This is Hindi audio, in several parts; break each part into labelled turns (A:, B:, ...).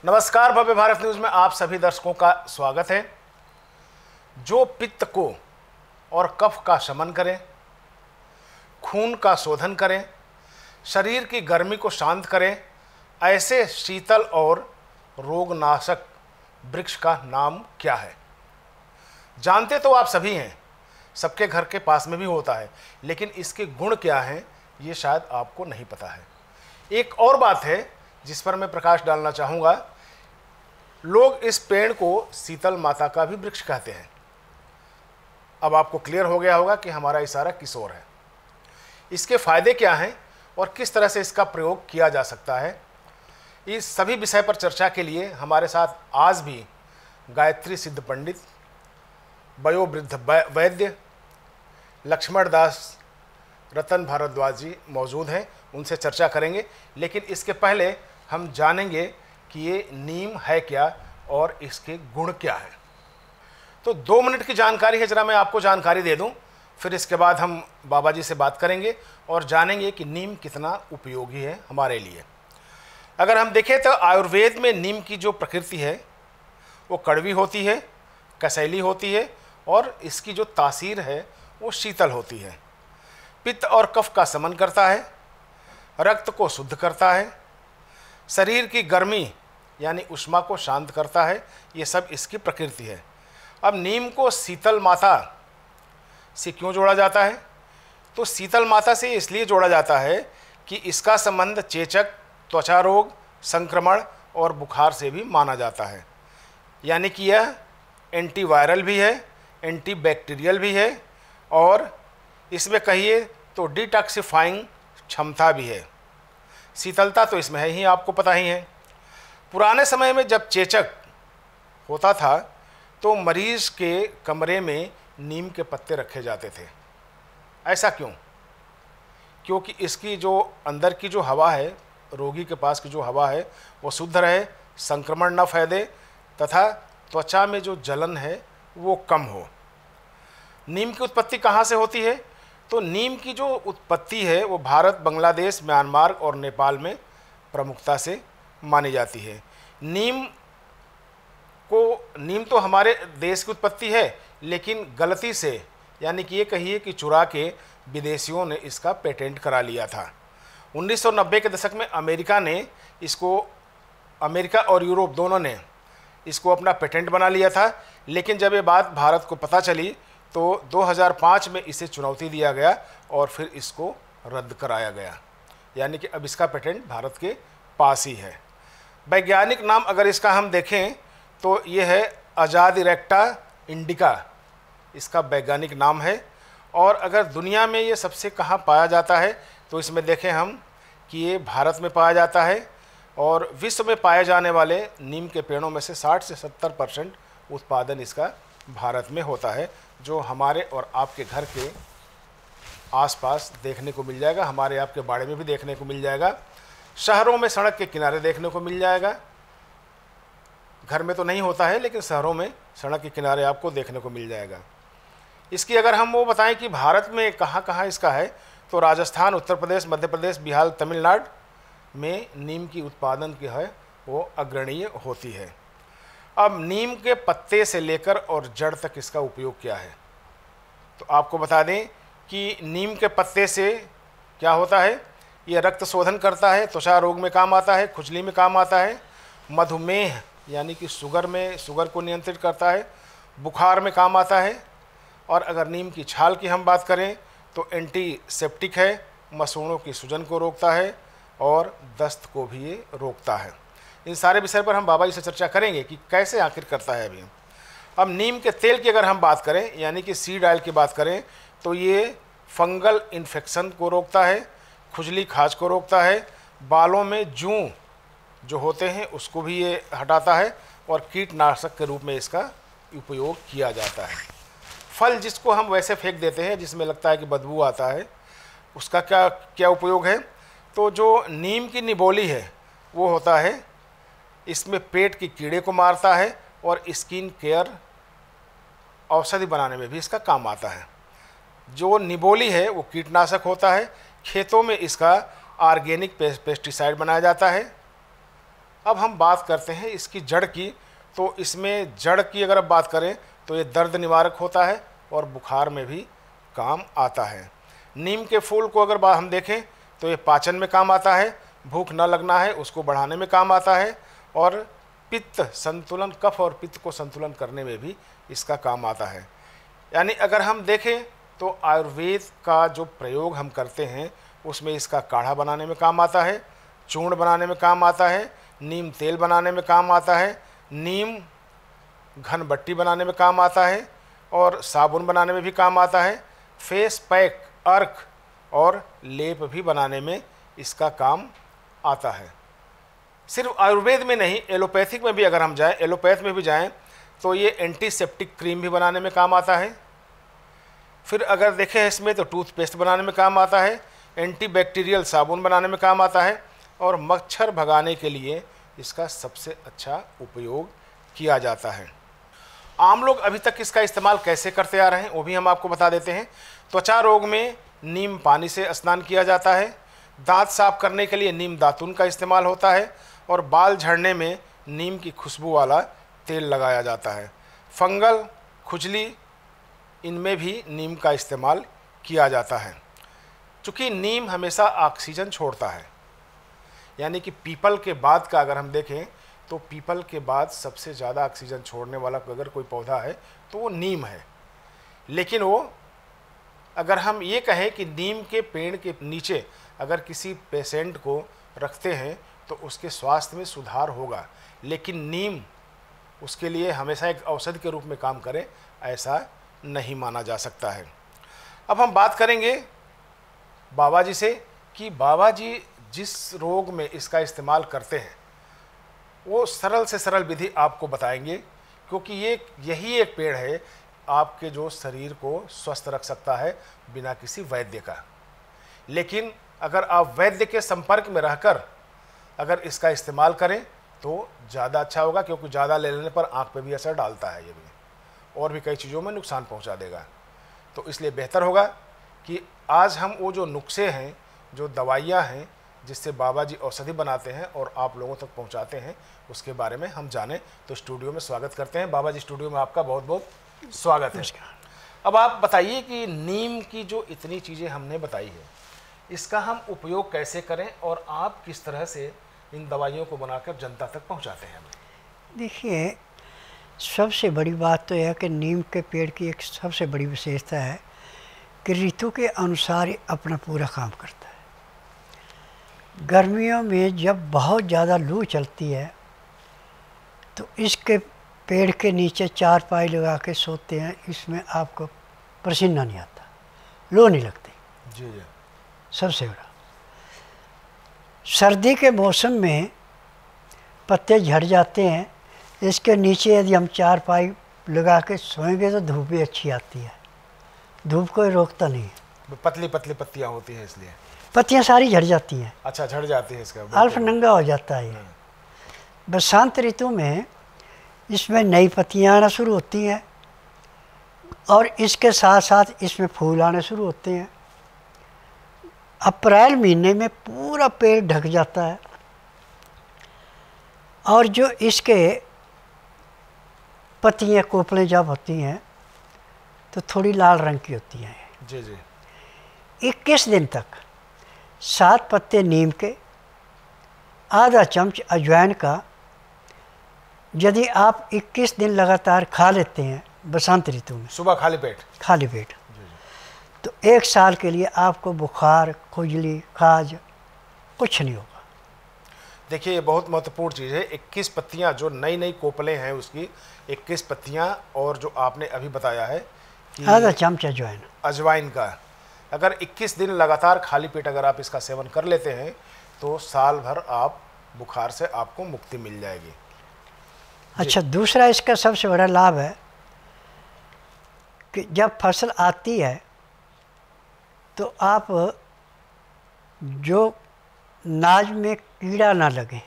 A: नमस्कार, भव्य भारत न्यूज़ में आप सभी दर्शकों का स्वागत है। जो पित्त को और कफ का शमन करें, खून का शोधन करें, शरीर की गर्मी को शांत करें, ऐसे शीतल और रोगनाशक वृक्ष का नाम क्या है? जानते तो आप सभी हैं, सबके घर के पास में भी होता है, लेकिन इसके गुण क्या हैं ये शायद आपको नहीं पता है। एक और बात है जिस पर मैं प्रकाश डालना चाहूँगा। लोग इस पेड़ को शीतल माता का भी वृक्ष कहते हैं। अब आपको क्लियर हो गया होगा कि हमारा इशारा किस ओर है। इसके फायदे क्या हैं और किस तरह से इसका प्रयोग किया जा सकता है, इस सभी विषय पर चर्चा के लिए हमारे साथ आज भी गायत्री सिद्ध पंडित, वयोवृद्ध वैद्य लक्ष्मण दास रतन भारद्वाज जी मौजूद हैं। उनसे चर्चा करेंगे, लेकिन इसके पहले हम जानेंगे कि ये नीम है क्या और इसके गुण क्या है। तो 2 मिनट की जानकारी है, जरा मैं आपको जानकारी दे दूं, फिर इसके बाद हम बाबा जी से बात करेंगे और जानेंगे कि नीम कितना उपयोगी है हमारे लिए। अगर हम देखें तो आयुर्वेद में नीम की जो प्रकृति है वो कड़वी होती है, कसैली होती है और इसकी जो तासीर है वो शीतल होती है। पित्त और कफ का शमन करता है, रक्त को शुद्ध करता है, शरीर की गर्मी यानी ऊष्मा को शांत करता है। ये सब इसकी प्रकृति है। अब नीम को शीतल माता से क्यों जोड़ा जाता है? तो शीतल माता से इसलिए जोड़ा जाता है कि इसका संबंध चेचक, त्वचा रोग, संक्रमण और बुखार से भी माना जाता है। यानी कि यह एंटीवायरल भी है, एंटीबैक्टीरियल भी है और इसमें कहिए तो डिटॉक्सिफाइंग क्षमता भी है। शीतलता तो इसमें है ही, आपको पता ही है। पुराने समय में जब चेचक होता था तो मरीज़ के कमरे में नीम के पत्ते रखे जाते थे। ऐसा क्यों? क्योंकि इसकी जो अंदर की जो हवा है, रोगी के पास की जो हवा है वो शुद्ध रहे, संक्रमण न फैले तथा त्वचा में जो जलन है वो कम हो। नीम की उत्पत्ति कहाँ से होती है? तो नीम की जो उत्पत्ति है वो भारत, बांग्लादेश, म्यांमार और नेपाल में प्रमुखता से मानी जाती है। नीम तो हमारे देश की उत्पत्ति है, लेकिन गलती से यानी कि ये कहिए कि चुरा के विदेशियों ने इसका पेटेंट करा लिया था। 1990 के दशक में अमेरिका और यूरोप दोनों ने इसको अपना पेटेंट बना लिया था, लेकिन जब ये बात भारत को पता चली तो 2005 में इसे चुनौती दिया गया और फिर इसको रद्द कराया गया। यानी कि अब इसका पेटेंट भारत के पास ही है। वैज्ञानिक नाम अगर इसका हम देखें तो ये है अजादिरेक्टा इंडिका, इसका वैज्ञानिक नाम है। और अगर दुनिया में ये सबसे कहाँ पाया जाता है तो इसमें देखें हम कि ये भारत में पाया जाता है और विश्व में पाए जाने वाले नीम के पेड़ों में से 60 से 70% उत्पादन इसका भारत में होता है, जो हमारे और आपके घर के आसपास देखने को मिल जाएगा, हमारे आपके बाड़े में भी देखने को मिल जाएगा, शहरों में सड़क के किनारे देखने को मिल जाएगा। घर में तो नहीं होता है, लेकिन शहरों में सड़क के किनारे आपको देखने को मिल जाएगा। इसकी अगर हम वो बताएं कि भारत में कहाँ कहाँ इसका है, तो राजस्थान, उत्तर प्रदेश, मध्य प्रदेश, बिहार, तमिलनाडु में नीम की उत्पादन की है वो अग्रणीय होती है। अब नीम के पत्ते से लेकर और जड़ तक इसका उपयोग क्या है, तो आपको बता दें कि नीम के पत्ते से क्या होता है, ये रक्त शोधन करता है, त्वचा रोग में काम आता है, खुजली में काम आता है, मधुमेह यानी कि शुगर को नियंत्रित करता है, बुखार में काम आता है। और अगर नीम की छाल की हम बात करें तो एंटीसेप्टिक है, मसूड़ों की सूजन को रोकता है और दस्त को भी ये रोकता है। इन सारे विषय पर हम बाबा जी से चर्चा करेंगे कि कैसे आखिर करता है अभी। अब नीम के तेल की अगर हम बात करें यानी कि सीड ऑयल की बात करें तो ये फंगल इन्फेक्शन को रोकता है, खुजली खाज को रोकता है, बालों में जूं जो होते हैं उसको भी ये हटाता है और कीटनाशक के रूप में इसका उपयोग किया जाता है। फल जिसको हम वैसे फेंक देते हैं, जिसमें लगता है कि बदबू आता है, उसका क्या उपयोग है? तो जो नीम की निबोली है वो होता है, इसमें पेट के कीड़े को मारता है और स्किन केयर औषधि बनाने में भी इसका काम आता है। जो निबोली है वो कीटनाशक होता है। खेतों में इसका ऑर्गेनिक पेस्टिसाइड बनाया जाता है अब हम बात करते हैं इसकी जड़ की। तो इसमें जड़ की अगर अब बात करें तो ये दर्द निवारक होता है और बुखार में भी काम आता है। नीम के फूल को अगर हम देखें तो ये पाचन में काम आता है, भूख न लगना है उसको बढ़ाने में काम आता है, और पित्त संतुलन, कफ और पित्त को संतुलन करने में भी इसका काम आता है। यानी अगर हम देखें तो आयुर्वेद का जो प्रयोग हम करते हैं उसमें इसका काढ़ा बनाने में काम आता है, चूर्ण बनाने में काम आता है, नीम तेल बनाने में काम आता है, नीम घन बट्टी बनाने में काम आता है, और साबुन बनाने में भी काम आता है, फेस पैक, अर्क और लेप भी बनाने में इसका काम आता है। सिर्फ आयुर्वेद में नहीं, एलोपैथिक में भी अगर हम जाएं, एलोपैथ में भी जाएं तो ये एंटीसेप्टिक क्रीम भी बनाने में काम आता है। फिर अगर देखें इसमें तो टूथपेस्ट बनाने में काम आता है, एंटीबैक्टीरियल साबुन बनाने में काम आता है, और मच्छर भगाने के लिए इसका सबसे अच्छा उपयोग किया जाता है। आम लोग अभी तक इसका इस्तेमाल कैसे करते आ रहे हैं वो भी हम आपको बता देते हैं। त्वचा रोग में नीम पानी से स्नान किया जाता है, दांत साफ करने के लिए नीम दातुन का इस्तेमाल होता है, और बाल झड़ने में नीम की खुशबू वाला तेल लगाया जाता है। फंगल, खुजली, इनमें भी नीम का इस्तेमाल किया जाता है। चूँकि नीम हमेशा ऑक्सीजन छोड़ता है, यानी कि पीपल के बाद का अगर हम देखें तो पीपल के बाद सबसे ज़्यादा ऑक्सीजन छोड़ने वाला अगर कोई पौधा है तो वो नीम है। लेकिन वो अगर हम ये कहें कि नीम के पेड़ के नीचे अगर किसी पेशेंट को रखते हैं तो उसके स्वास्थ्य में सुधार होगा, लेकिन नीम उसके लिए हमेशा एक औषधि के रूप में काम करे ऐसा नहीं माना जा सकता है। अब हम बात करेंगे बाबा जी से कि बाबा जी जिस रोग में इसका इस्तेमाल करते हैं वो सरल से सरल विधि आपको बताएंगे, क्योंकि यही एक पेड़ है आपके जो शरीर को स्वस्थ रख सकता है बिना किसी वैद्य का। लेकिन अगर आप वैद्य के संपर्क में रहकर अगर इसका इस्तेमाल करें तो ज़्यादा अच्छा होगा, क्योंकि ज़्यादा ले लेने पर आँख पे भी असर डालता है ये भी, और भी कई चीज़ों में नुकसान पहुंचा देगा। तो इसलिए बेहतर होगा कि आज हम वो जो नुस्खे हैं, जो दवाइयाँ हैं जिससे बाबा जी औषधि बनाते हैं और आप लोगों तक पहुंचाते हैं, उसके बारे में हम जानें। तो स्टूडियो में स्वागत करते हैं बाबा जी, स्टूडियो में आपका बहुत बहुत स्वागत है। अब आप बताइए कि नीम की जो इतनी चीज़ें हमने बताई है इसका हम उपयोग कैसे करें और आप किस तरह से इन दवाइयों को बनाकर जनता तक पहुंचाते हैं?
B: देखिए, सबसे बड़ी बात तो यह है कि नीम के पेड़ की एक सबसे बड़ी विशेषता है कि ऋतु के अनुसार ही अपना पूरा काम करता है। गर्मियों में जब बहुत ज़्यादा लू चलती है तो इसके पेड़ के नीचे चारपाई लगा के सोते हैं, इसमें आपको पसीना नहीं आता, लू नहीं लगती।
A: जी जी।
B: सबसे बड़ा सर्दी के मौसम में पत्ते झड़ जाते हैं, इसके नीचे यदि हम चारपाई लगा के सोएंगे तो धूप भी अच्छी आती है, धूप कोई रोकता नहीं है।
A: पतली पतली पत्तियाँ होती हैं इसलिए
B: पत्तियाँ सारी झड़ जाती हैं।
A: अच्छा, झड़ जाती है इसका,
B: अल्फ नंगा हो जाता है। बरसात ऋतु में इसमें नई पत्तियाँ आना शुरू होती हैं और इसके साथ साथ इसमें फूल आने शुरू होते हैं। अप्रैल महीने में पूरा पेड़ ढक जाता है और जो इसके पत्तियाँ कोपलें जब होती हैं तो थोड़ी लाल रंग की होती हैं।
A: जी जी।
B: 21 दिन तक 7 पत्ते नीम के, आधा चम्मच अजवाइन का यदि आप 21 दिन लगातार खा लेते हैं बसंत ऋतु में,
A: सुबह खाली पेट,
B: तो 1 साल के लिए आपको बुखार, खुजली, खाज कुछ नहीं होगा।
A: देखिए, ये बहुत महत्वपूर्ण चीज़ है। 21 पत्तियाँ जो नई नई कोपलें हैं उसकी 21 पत्तियाँ, और जो आपने अभी बताया है कि
B: आधा चम्मच
A: अजवाइन का, अगर 21 दिन लगातार खाली पेट अगर आप इसका सेवन कर लेते हैं तो साल भर आप बुखार से आपको मुक्ति मिल जाएगी।
B: अच्छा, दूसरा इसका सबसे बड़ा लाभ है कि जब फसल आती है तो आप जो नाज में कीड़ा ना लगे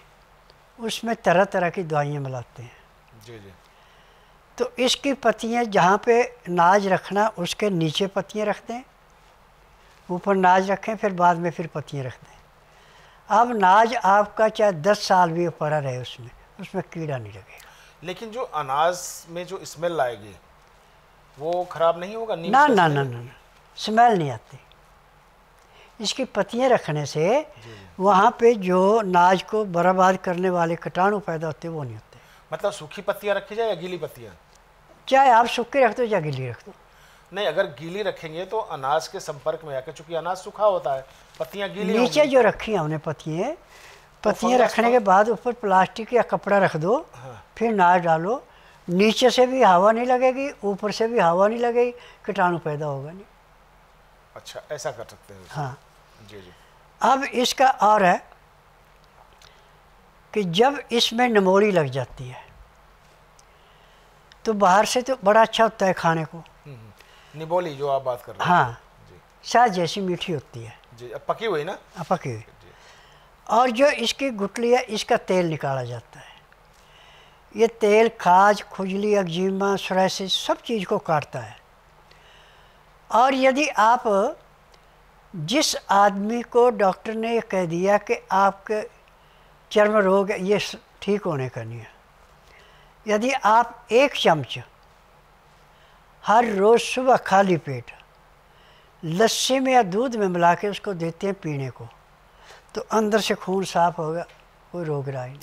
B: उसमें तरह तरह की दवाइयाँ मिलाते हैं।
A: जी जी।
B: तो इसकी पत्तियाँ जहाँ पे नाज रखना उसके नीचे पत्तियाँ रख दें, ऊपर नाज रखें, फिर बाद में फिर पत्तियाँ रख दें। अब नाज आपका चाहे 10 साल भी पड़ा रहे उसमें उसमें कीड़ा नहीं लगेगा।
A: लेकिन जो अनाज में जो स्मेल आएगी वो खराब नहीं होगा? नीम
B: ना
A: का
B: ना
A: स्मेल?
B: ना ना ना, स्मेल नहीं आती। इसकी पत्तियां रखने से वहाँ पे जो नाज को बर्बाद करने वाले कीटाणु पैदा होते वो नहीं होते।
A: मतलब सूखी पत्तियां रखी जाए या गीली पत्तियां?
B: चाहे आप सूखे रख दो या गीली रख दो।
A: नहीं, अगर गीली रखेंगे तो अनाज के संपर्क में आकर, चूंकि अनाज सूखा होता है, पत्तियां गीली
B: नीचे
A: होंगी।
B: जो रखी हैं हमने पत्तियाँ
A: फंगस
B: रखने के बाद ऊपर प्लास्टिक या कपड़ा रख दो, फिर नाज डालो, नीचे से भी हवा नहीं लगेगी, ऊपर से भी हवा नहीं लगेगी, कीटाणु पैदा होगा नहीं।
A: अच्छा, ऐसा कर सकते हैं।
B: हाँ।
A: जी जी।
B: अब इसका और है कि जब इसमें नमोड़ी लग जाती है तो बाहर से तो बड़ा अच्छा होता है खाने को।
A: निबोली जो आप बात कर रहे हैं।
B: हाँ,
A: जी
B: शायद जैसी मीठी होती है,
A: जी। अब पकी हुई ना?
B: पकी हुई। और जो इसकी गुठली है इसका तेल निकाला जाता है। ये तेल खाज, खुजली, एक्जिमा, सोराइसिस सब चीज़ को काटता है। और यदि आप जिस आदमी को डॉक्टर ने ये कह दिया कि आपके चर्म रोग ये ठीक होने का नहीं है, यदि आप 1 चम्मच हर रोज़ सुबह खाली पेट लस्सी में या दूध में मिला के उसको देते हैं पीने को, तो अंदर से खून साफ होगा, कोई रोग राई नहीं।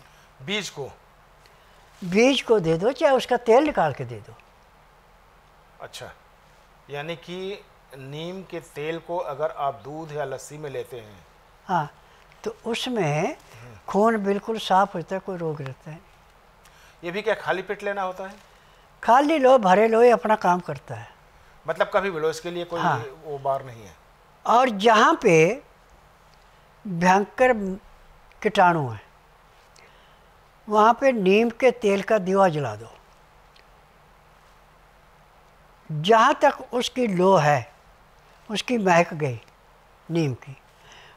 B: बीज को दे दो, चाहे उसका तेल निकाल के दे दो।
A: अच्छा, यानी कि नीम के तेल को अगर आप दूध या लस्सी में लेते हैं,
B: हाँ, तो उसमें खून बिल्कुल साफ होता है, कोई रोग रहता है।
A: ये भी क्या खाली पेट लेना होता है?
B: खाली लो भरे लो, ये अपना काम करता है।
A: मतलब कभी भी लो, इसके लिए कोई
B: हाँ।
A: वो बार नहीं है।
B: और जहाँ पे भयंकर कीटाणु है वहाँ पे नीम के तेल का दिवा जला दो। जहाँ तक उसकी लो है, उसकी महक गई नीम की,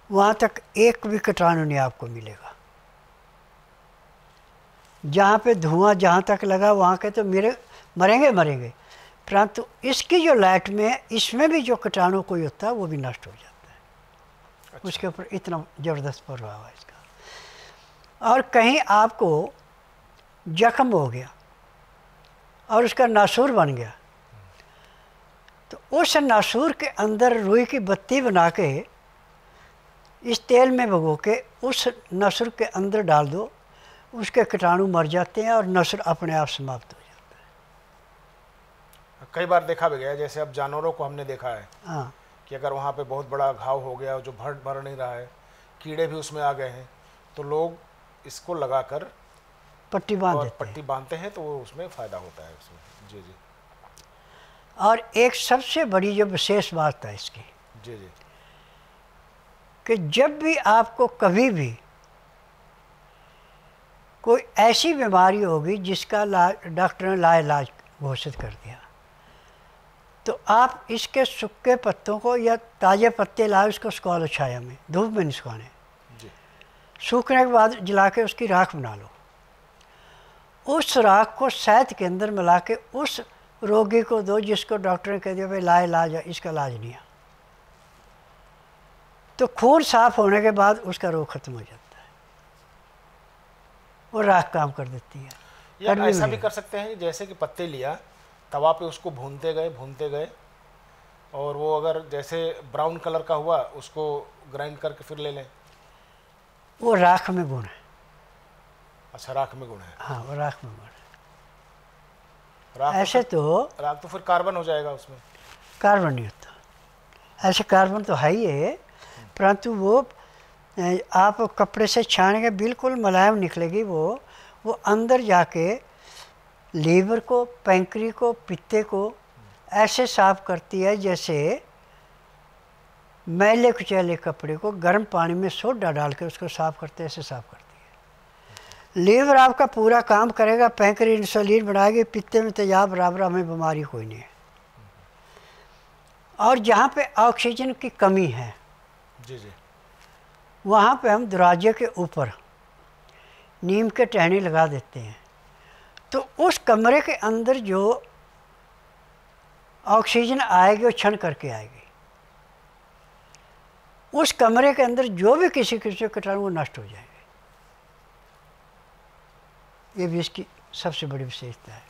B: वहाँ तक एक भी कीटाणु नहीं आपको मिलेगा। जहाँ पे धुआं जहाँ तक लगा वहाँ के तो मरेंगे, परंतु इसकी जो लाइट में है, इसमें भी जो कीटाणु कोई होता है वो भी नष्ट हो जाता है। अच्छा। उसके ऊपर इतना ज़बरदस्त प्रभाव है इसका। और कहीं आपको जख्म हो गया और उसका नासूर बन गया, तो उस नासूर के अंदर रुई की बत्ती बना के इस तेल में भिगो के उस नासूर के अंदर डाल दो, उसके कीटाणु मर जाते हैं और नस्ल अपने आप समाप्त हो जाता है।
A: कई बार देखा भी गया, जैसे अब जानवरों को हमने देखा है।
B: हाँ,
A: कि अगर वहाँ पे बहुत बड़ा घाव हो गया जो भर नहीं रहा है, कीड़े भी उसमें आ गए हैं, तो लोग इसको लगाकर
B: पट्टी
A: बांधते हैं, तो वो उसमें फ़ायदा होता है उसमें। जी जी।
B: और एक सबसे बड़ी जो विशेष बात है इसकी,
A: जी जी,
B: कि जब भी आपको कभी भी कोई ऐसी बीमारी होगी जिसका डॉक्टर ने लाइलाज घोषित कर दिया, तो आप इसके सूखे पत्तों को या ताज़े पत्ते लाए, उसको सुखा लो छाया में, धूप में नहीं सुखाने। सूखने के बाद जला के उसकी राख बना लो। उस राख को शहद के अंदर मिला के उस रोगी को दो जिसको डॉक्टर ने कह दिया भाई लाइलाज है, इसका इलाज नहीं है, तो खून साफ होने के बाद उसका रोग खत्म हो जाता है। वो राख काम कर देती है।
A: या ऐसा भी कर सकते हैं जैसे कि पत्ते लिया, तवा पे उसको भूनते गए और वो अगर जैसे ब्राउन कलर का हुआ उसको ग्राइंड करके फिर ले लें।
B: वो राख में गुण है।
A: अच्छा, राख में गुण है।
B: हाँ, वो राख में गुण है।
A: ऐसे तो राख तो फिर कार्बन हो जाएगा, उसमें
B: कार्बन नहीं होता। ऐसे कार्बन तो है ही है, परंतु वो आप कपड़े से छानेंगे बिल्कुल मुलायम निकलेगी। वो अंदर जाके लीवर को, पैंक्री को, पित्ते को ऐसे साफ करती है जैसे मैले कुचैले कपड़े को गर्म पानी में सोडा डाल के उसको साफ करते हैं, ऐसे साफ करती है। लीवर आपका पूरा काम करेगा, पैंक्री इंसुलिन बनाएगी, पित्ते में तेजाब बराबर, हमें बीमारी कोई नहीं है। और जहाँ पे ऑक्सीजन की कमी है
A: जी जी,
B: वहाँ पे हम दरवाजे के ऊपर नीम के टहनी लगा देते हैं, तो उस कमरे के अंदर जो ऑक्सीजन आएगी वो क्षण करके आएगी। उस कमरे के अंदर जो भी किसी किस्म के कीटाणु वो नष्ट हो जाएंगे। ये भी इसकी सबसे बड़ी विशेषता है।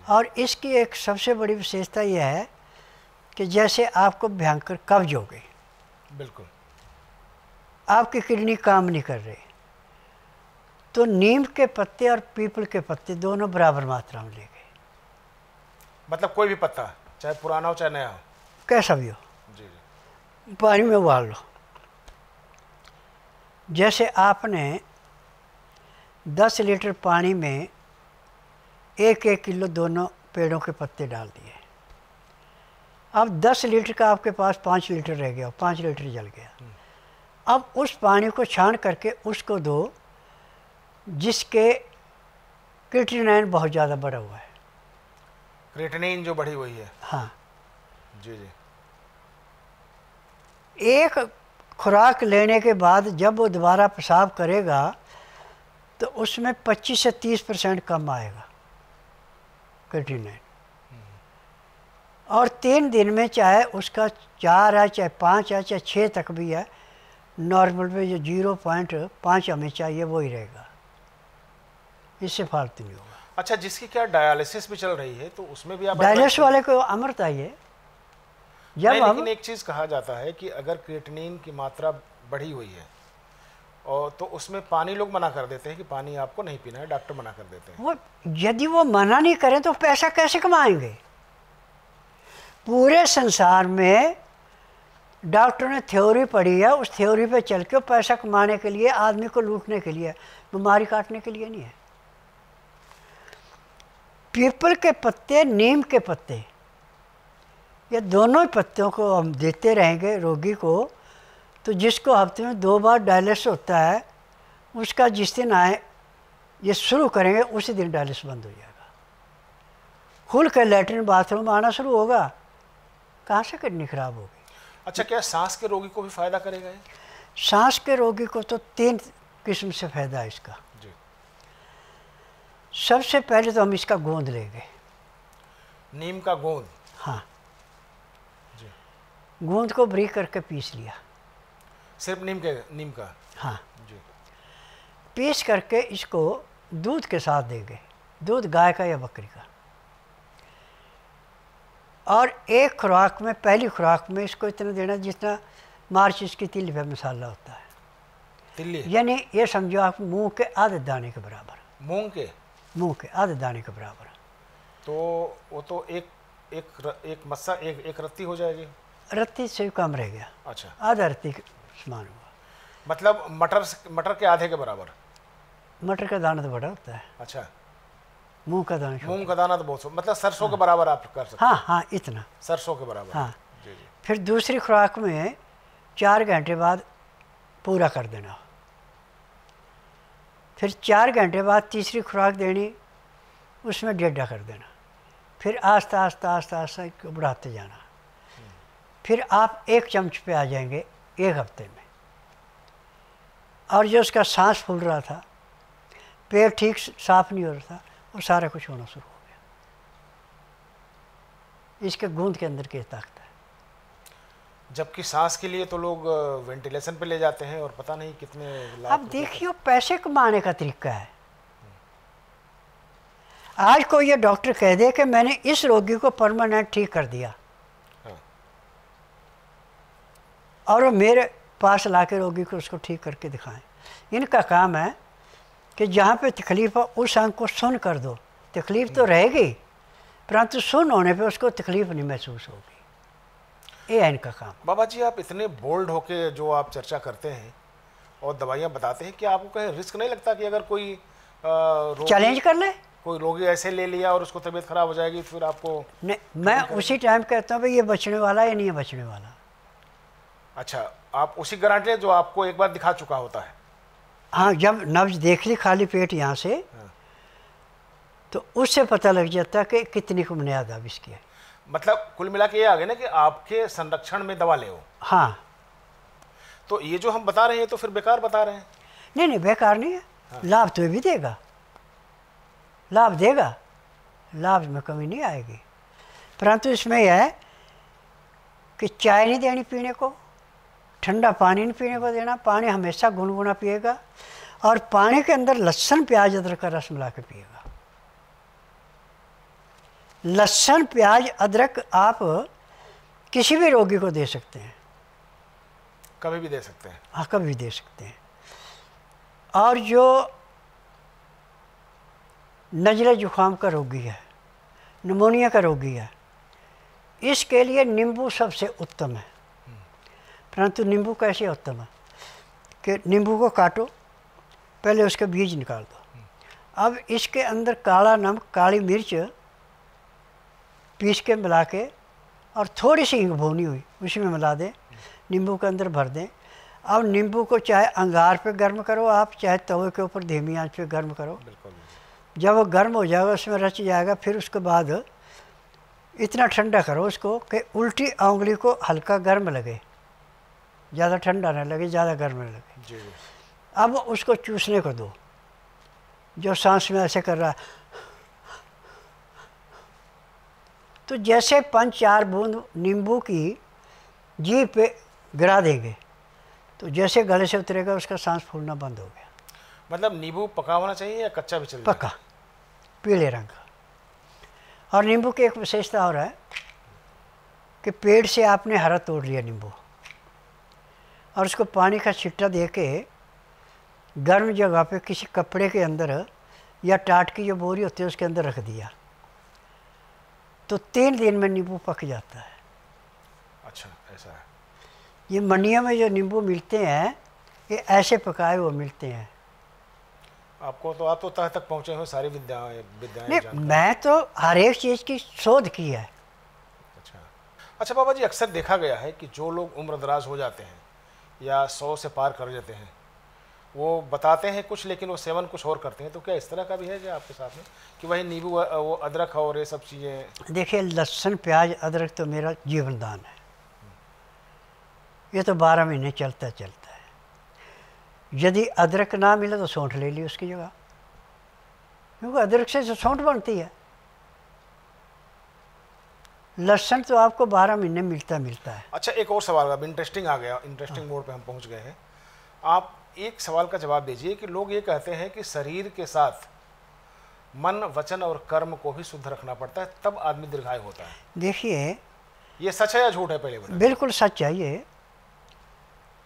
B: और इसकी एक सबसे बड़ी विशेषता यह है कि जैसे आपको भयंकर कब्ज हो गई,
A: बिल्कुल,
B: आपकी किडनी काम नहीं कर रही, तो नीम के पत्ते और पीपल के पत्ते दोनों बराबर मात्रा में ले गए।
A: मतलब कोई भी पत्ता, चाहे पुराना हो चाहे नया हो,
B: कैसा भी हो,
A: जी जी,
B: पानी में उबाल लो। जैसे आपने 10 लीटर पानी में 1-1 किलो दोनों पेड़ों के पत्ते डाल दिए। अब 10 लीटर का आपके पास 5 लीटर रह गया, 5 लीटर जल गया। अब उस पानी को छान करके उसको दो जिसके क्रिएटिनिन बहुत ज़्यादा बढ़ा हुआ है।
A: क्रिएटिनिन जो बढ़ी हुई है,
B: हाँ,
A: जी जी,
B: एक खुराक लेने के बाद जब वो दोबारा पेशाब करेगा तो उसमें 25 से 30% कम आएगा क्रिएटिनिन। और 3 दिन में चाहे उसका 4 है, चाहे 5 है, चाहे 6 तक भी है, नॉर्मल पे जो 0.5 हमें चाहिए वही रहेगा, इससे फालतू नहीं होगा।
A: अच्छा, जिसकी क्या डायलिसिस भी चल रही है, तो उसमें भी आप
B: डायलिसिस वाले को अमृता ये जब
A: नहीं,
B: हम
A: लेकिन एक चीज़ कहा जाता है कि अगर क्रिएटिनिन की मात्रा बढ़ी हुई है और तो उसमें पानी लोग मना कर देते हैं कि पानी आपको नहीं पीना है, डॉक्टर मना कर देते हैं।
B: वो यदि वो मना नहीं करें तो पैसा कैसे कमाएंगे? पूरे संसार में डॉक्टर ने थ्योरी पढ़ी है, उस थ्योरी पे चल के पैसा कमाने के लिए, आदमी को लूटने के लिए, बीमारी काटने के लिए नहीं है। पीपल के पत्ते, नीम के पत्ते, ये दोनों ही पत्तों को हम देते रहेंगे रोगी को, तो जिसको हफ्ते में 2 बार डायलिसिस होता है, उसका जिस दिन आए ये शुरू करेंगे उसी दिन डायलिसिस बंद हो जाएगा। खुल के लैट्रिन बाथरूम आना शुरू होगा, कहाँ से किडनी खराब होगी।
A: अच्छा, क्या सांस के रोगी को भी फायदा करेगा ये?
B: सांस के रोगी को तो 3 किस्म से फायदा है इसका।
A: जी,
B: सबसे पहले तो हम इसका गोंद लेंगे,
A: नीम का गोंद।
B: हाँ,
A: जी,
B: गोंद को बारीक करके पीस लिया,
A: सिर्फ नीम का।
B: हाँ,
A: जी,
B: पीस करके इसको दूध के साथ देंगे, दूध गाय का या बकरी का। और एक खुराक में, पहली खुराक में इसको इतना देना जितना मार्चिस की तिल्ली पे मसाला होता है।
A: तिल्ली
B: यानी ये समझो आप मूंग के आधे दाने के बराबर,
A: मूंग के,
B: मूंग के आधे दाने के बराबर।
A: तो वो तो एक मस्सा, एक रत्ती हो जाएगी।
B: रत्ती से कम रह गया,
A: अच्छा,
B: आधा रत्ती समान हुआ।
A: मतलब मटर के आधे के बराबर।
B: मटर का दाना तो बड़ा होता है,
A: अच्छा,
B: मूंग का दाना छोटा।
A: मूंग का दाना तो बहुत, मतलब सरसों के बराबर आप कर सकते
B: हाँ हाँ, इतना।
A: सरसों के बराबर।
B: हाँ,
A: जी जी,
B: फिर दूसरी खुराक में 4 घंटे बाद पूरा कर देना। फिर 4 घंटे बाद तीसरी खुराक देनी, उसमें 1.5 कर देना। फिर आस्ता आस्ता आस्ता आस्ता इसको बढ़ाते जाना। फिर आप 1 चम्मच पे आ जाएंगे 1 हफ्ते में। और जो उसका सांस फूल रहा था, पेट ठीक साफ नहीं हो रहा था, वो सारा कुछ होना शुरू हो गया। इसके गूंद के अंदर की ताकत है।
A: जबकि सांस के लिए तो लोग वेंटिलेशन पे ले जाते हैं और पता नहीं कितने लाख
B: अब
A: रुपए
B: देखिए पैसे कमाने का तरीका है। आज को ये डॉक्टर कह दे कि मैंने इस रोगी को परमानेंट ठीक कर दिया,
A: हाँ,
B: और वो मेरे पास लाके रोगी को उसको ठीक करके दिखाएं। इनका काम है कि जहाँ पे तकलीफ हो उस अंग को सुन कर दो। तकलीफ तो रहेगी, परंतु सुन होने पे उसको तकलीफ नहीं महसूस होगी। ये है इनका काम।
A: बाबा जी, आप इतने बोल्ड होके जो आप चर्चा करते हैं और दवाइयाँ बताते हैं, कि आपको कहीं रिस्क नहीं लगता कि अगर कोई
B: चैलेंज कर ले?
A: कोई रोगी ऐसे ले लिया और उसको तबीयत खराब हो जाएगी, फिर आपको?
B: नहीं, मैं उसी टाइम कहता हूँ भाई ये बचने वाला है या नहीं है बचने वाला।
A: अच्छा, आप उसी गारंटी है जो आपको एक बार दिखा चुका होता है?
B: हाँ, जब नब्ज देख ली खाली पेट यहाँ से,
A: हाँ।
B: तो उससे पता लग जाता है कि कितनी को बुनियाद अब इसकी है।
A: मतलब कुल मिला के ये आ गया ना कि आपके संरक्षण में दवा ले हो।
B: हाँ,
A: तो ये जो हम बता रहे हैं तो फिर बेकार बता रहे हैं?
B: नहीं नहीं, बेकार नहीं है।
A: हाँ।
B: लाभ तो ये भी देगा, लाभ देगा, लाभ में कमी नहीं आएगी। परंतु इसमें यह है कि चाय नहीं देनी पीने को, ठंडा पानी नहीं पीने को देना, पानी हमेशा गुनगुना पिएगा, और पानी के अंदर लहसुन प्याज अदरक का रस मिला के पिएगा। लहसुन प्याज अदरक आप किसी भी रोगी को दे सकते हैं,
A: कभी भी दे सकते हैं।
B: हाँ, कभी भी दे सकते हैं। और जो नज़ले जुखाम का रोगी है, निमोनिया का रोगी है, इसके लिए नींबू सबसे उत्तम है। परंतु नींबू कैसे उत्तम है कि नींबू को काटो, पहले उसके बीज निकाल दो, अब इसके अंदर काला नमक, काली मिर्च पीस के मिला के और थोड़ी सी हींग भुनी हुई उसी में मिला दें, नींबू के अंदर भर दें। अब नींबू को चाहे अंगार पे गर्म करो आप, चाहे तवे के ऊपर धीमी आंच पे गर्म करो। जब वो गर्म हो जाएगा, उसमें रच जाएगा, फिर उसके बाद इतना ठंडा करो उसको कि उल्टी उंगली को हल्का गर्म लगे, ज़्यादा ठंडा ना लगे, ज़्यादा गर्म ना लगे।
A: जी।
B: अब उसको चूसने को दो, जो सांस में ऐसे कर रहा है, तो जैसे 5-4 बूंद नींबू की जीभ पे गिरा देंगे तो जैसे गले से उतरेगा उसका सांस फूलना बंद हो गया।
A: मतलब नींबू पका होना चाहिए या कच्चा भी चलेगा?
B: पका, पीले रंग का। और नींबू की एक विशेषता और है कि पेड़ से आपने हरा तोड़ लिया नींबू और उसको पानी का छिट्टा दे के गर्म जगह पे किसी कपड़े के अंदर या टाट की जो बोरी होती है उसके अंदर रख दिया, तो 3 दिन में नींबू पक जाता है।
A: अच्छा, ऐसा है।
B: ये मंडियों में जो नींबू मिलते हैं ये ऐसे पकाए हुए मिलते हैं।
A: आपको तो, आप तो तह तक पहुँचे हुए सारी विद्याएं
B: नहीं, मैं तो हर एक चीज़ की शोध की है।
A: अच्छा बाबा जी, अक्सर देखा गया है कि जो लोग उम्रदराज हो जाते हैं या 100 से पार कर जाते हैं, वो बताते हैं कुछ लेकिन वो सेवन कुछ और करते हैं, तो क्या इस तरह का भी है क्या आपके साथ में कि वही नींबू, वो अदरक और ये सब चीज़ें?
B: देखिए, लहसुन प्याज अदरक तो मेरा जीवन दान है, ये तो 12 महीने चलता है। यदि अदरक ना मिले तो सौंठ ले ली उसकी जगह, क्योंकि अदरक से तो सौंठ बनती है। लहसुन तो आपको 12 महीने मिलता है।
A: अच्छा, एक और सवाल का इंटरेस्टिंग आ गया, इंटरेस्टिंग मोड पे हम पहुंच गए हैं। आप एक सवाल का जवाब दीजिए कि लोग ये कहते हैं कि शरीर के साथ मन, वचन और कर्म को भी शुद्ध रखना पड़ता है, तब आदमी दीर्घायु होता है।
B: देखिए,
A: ये सच है या झूठ है? पहले बताइए।
B: बिल्कुल सच है ये।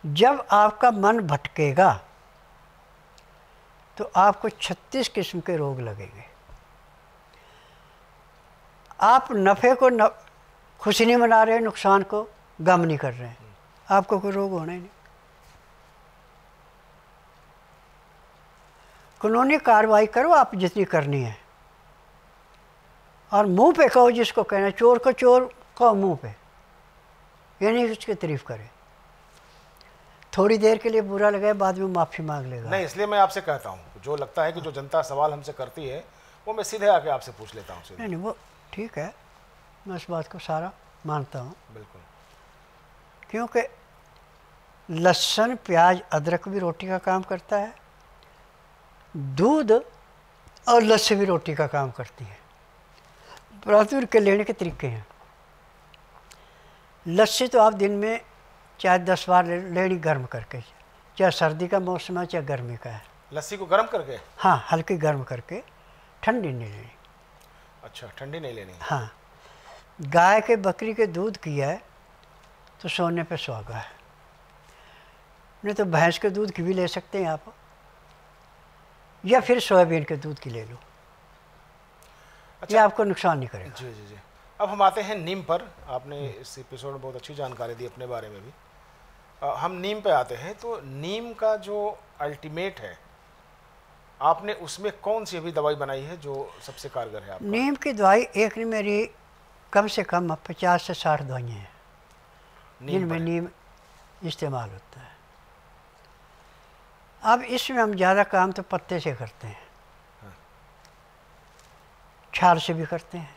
B: जब आपका मन भटकेगा तो आपको 36 किस्म के रोग लगेंगे। आप नफ़े को खुशी नहीं मना रहे, नुकसान को गम नहीं कर रहे हैं, आपको कोई रोग होना ही नहीं। कानूनी कार्रवाई करो आप जितनी करनी है, और मुंह पे कहो जिसको कहना है। चोर को चोर कहो मुंह पे, यानी उसकी तारीफ करे। थोड़ी देर के लिए बुरा लगे, बाद में माफ़ी मांग लेगा।
A: नहीं, इसलिए मैं आपसे कहता हूँ, जो लगता है कि जो जनता सवाल हमसे करती है वो मैं सीधे आके आपसे पूछ लेता हूँ।
B: नहीं, वो ठीक है, मैं इस बात को सारा मानता हूँ।
A: बिल्कुल।
B: क्योंकि लहसुन प्याज अदरक भी रोटी का काम करता है, दूध और लस्सी भी रोटी का काम करती है, परंतु इनके लेने के तरीके हैं। लस्सी तो आप दिन में चाहे 10 बार लेनी गर्म करके, चाहे सर्दी का मौसम है चाहे गर्मी का है।
A: लस्सी को गर्म करके?
B: हाँ, हल्की गर्म करके, ठंडी नहीं लेनी।
A: अच्छा, ठंडी नहीं लेनी?
B: हाँ। गाय के बकरी के दूध की है तो सोने पे सुहागा है, नहीं तो भैंस के दूध की भी ले सकते हैं आप, या फिर सोयाबीन के दूध की ले लो। अच्छा, ये आपको नुकसान नहीं करेगा।
A: जी जी जी। अब हम आते हैं नीम पर। आपने इस एपिसोड में बहुत अच्छी जानकारी दी अपने बारे में भी। हम नीम पे आते हैं, तो नीम का जो अल्टीमेट है, आपने उसमें कौन सी अभी दवाई बनाई है जो सबसे कारगर है आपका?
B: नीम की दवाई एक नहीं, मेरी कम से कम 50 से 60 दवाइयाँ हैं जिनमें नीम इस्तेमाल होता है। अब इसमें हम ज़्यादा काम तो पत्ते से करते हैं, छाल से भी करते हैं।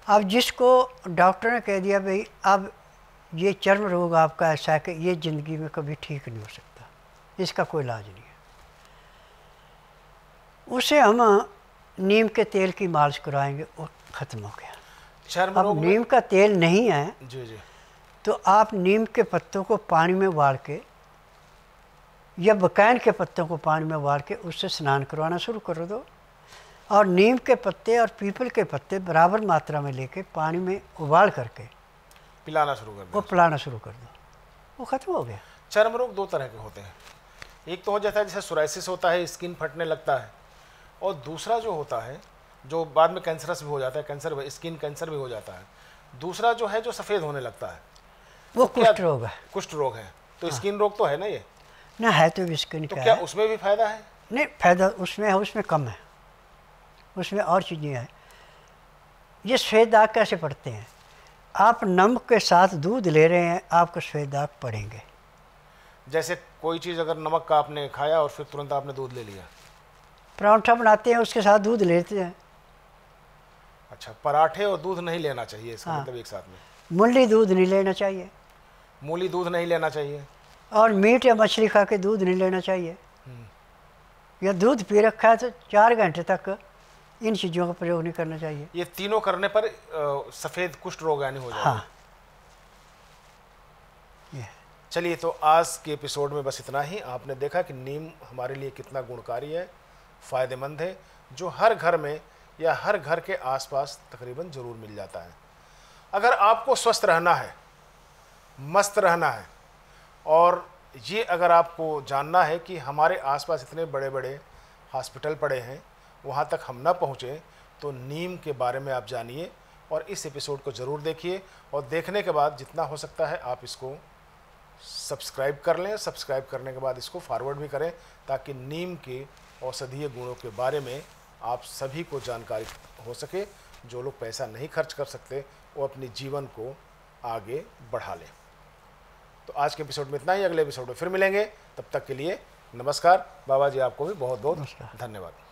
B: अब जिसको डॉक्टर ने कह दिया भाई अब ये चर्म रोग आपका ऐसा है कि ये ज़िंदगी में कभी ठीक नहीं हो सकता, इसका कोई इलाज नहीं है, उसे हम नीम के तेल की मालिश कराएंगे और ख़त्म हो गया।
A: चर्म
B: अब
A: रोग
B: नीम का तेल नहीं है
A: जी जी,
B: तो आप नीम के पत्तों को पानी में उबाल के या बकैन के पत्तों को पानी में उबाल के उससे स्नान करवाना शुरू कर दो। और नीम के पत्ते और पीपल के पत्ते बराबर मात्रा में लेके पानी में उबाल करके
A: पिलाना शुरू कर
B: वो
A: दो।
B: पिलाना शुरू कर दो, वो ख़त्म हो गया।
A: चर्म रोग दो तरह के होते हैं, एक तो हो जाता है जैसे सोराइसिस होता है, स्किन फटने लगता है, और दूसरा जो होता है जो बाद में कैंसरस भी हो जाता है, कैंसर स्किन कैंसर भी हो जाता है। दूसरा जो है जो सफ़ेद होने लगता है
B: वो
A: तो क्या-
B: कुष्ठ रोग है
A: कुष्ठ रोग है। तो स्किन रोग तो है ना ये,
B: ना, है तो स्किन
A: तो
B: क्या
A: क्या
B: है?
A: उसमें भी फायदा है?
B: नहीं, फायदा उसमें है, उसमें कम है, उसमें और चीज़ें हैं। ये सफ़ेद दाग कैसे पड़ते हैं? आप नमक के साथ दूध ले रहे हैं, आपको सफ़ेद दाग पड़ेंगे।
A: जैसे कोई चीज़ अगर नमक का आपने खाया और फिर तुरंत आपने दूध ले लिया।
B: पराठा बनाते हैं उसके साथ दूध लेते हैं।
A: अच्छा, पराठे और दूध नहीं लेना चाहिए इसका
B: हाँ।
A: मतलब एक साथ में।
B: मूली दूध नहीं लेना चाहिए,
A: मूली दूध नहीं लेना चाहिए।
B: और मीट या मछली खा के दूध नहीं लेना चाहिए। या दूध पी रखा है तो 4 घंटे तक इन चीज़ों का प्रयोग नहीं करना चाहिए।
A: ये तीनों करने पर सफ़ेद कुष्ठ रोग यानी हो जाएगा।
B: हाँ, ये
A: चलिए, तो आज के एपिसोड में बस इतना ही। आपने देखा कि नीम हमारे लिए कितना गुणकारी है, फ़ायदेमंद है, जो हर घर में या हर घर के आसपास तकरीबन ज़रूर मिल जाता है। अगर आपको स्वस्थ रहना है, मस्त रहना है, और ये अगर आपको जानना है कि हमारे आसपास इतने बड़े बड़े हॉस्पिटल पड़े हैं, वहाँ तक हम ना पहुँचे, तो नीम के बारे में आप जानिए और इस एपिसोड को ज़रूर देखिए। और देखने के बाद जितना हो सकता है आप इसको सब्सक्राइब कर लें। सब्सक्राइब करने के बाद इसको फॉरवर्ड भी करें, ताकि नीम के औषधीय गुणों के बारे में आप सभी को जानकारी हो सके। जो लोग पैसा नहीं खर्च कर सकते वो अपने जीवन को आगे बढ़ा लें। तो आज के एपिसोड में इतना ही, अगले एपिसोड में फिर मिलेंगे। तब तक के लिए नमस्कार। बाबा जी आपको भी बहुत बहुत
B: नमस्कार।
A: धन्यवाद।